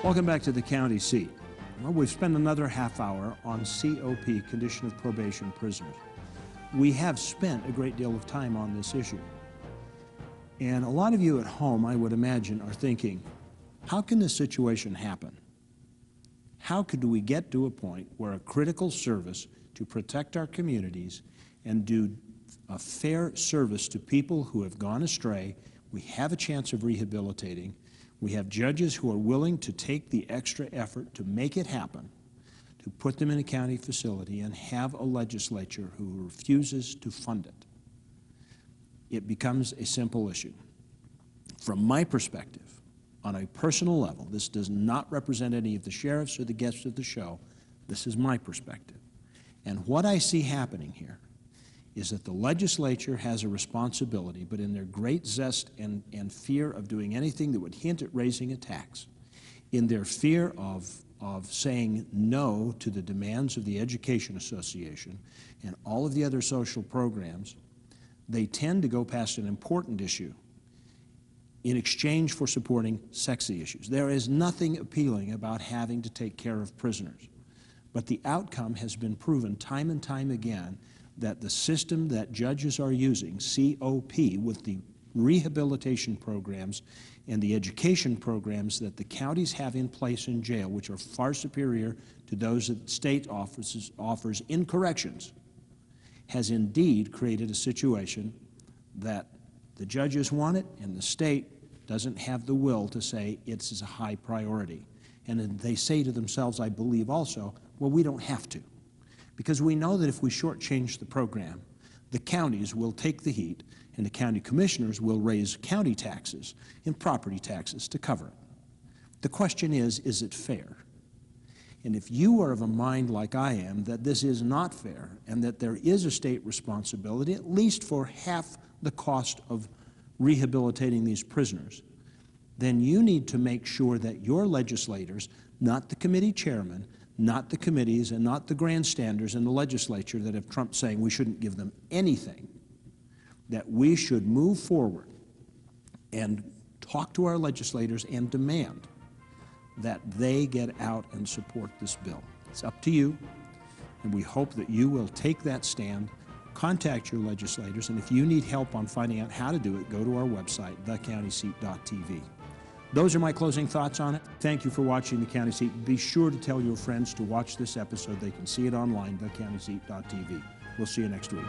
Welcome back to the county seat. Well, we've spent another half hour on COP, condition of probation prisoners. We have spent a great deal of time on this issue. And a lot of you at home, I would imagine, are thinking, how can this situation happen? How could we get to a point where a critical service to protect our communities and do a fair service to people who have gone astray, we have a chance of rehabilitating, we have judges who are willing to take the extra effort to make it happen, to put them in a county facility, and have a legislature who refuses to fund it? It becomes a simple issue. From my perspective, on a personal level, this does not represent any of the sheriffs or the guests of the show. This is my perspective. And what I see happening here is that the legislature has a responsibility, but in their great zest and fear of doing anything that would hint at raising a tax, in their fear of saying no to the demands of the Education Association and all of the other social programs, they tend to go past an important issue in exchange for supporting sexy issues. There is nothing appealing about having to take care of prisoners, but the outcome has been proven time and time again that the system that judges are using, COP, with the rehabilitation programs and the education programs that the counties have in place in jail, which are far superior to those that the state offers in corrections, has indeed created a situation that the judges want it and the state doesn't have the will to say it's a high priority. And then they say to themselves, I believe also, well, we don't have to. Because we know that if we shortchange the program, the counties will take the heat and the county commissioners will raise county taxes and property taxes to cover it. The question is it fair? And if you are of a mind like I am that this is not fair and that there is a state responsibility, at least for half the cost of rehabilitating these prisoners, then you need to make sure that your legislators, not the committee chairman, not the committees, and not the grandstanders in the legislature that have Trump saying we shouldn't give them anything, that we should move forward and talk to our legislators and demand that they get out and support this bill. It's up to you, and we hope that you will take that stand. Contact your legislators, and if you need help on finding out how to do it, go to our website, thecountyseat.tv. Those are my closing thoughts on it. Thank you for watching The County Seat. Be sure to tell your friends to watch this episode. They can see it online, thecountyseat.tv. We'll see you next week.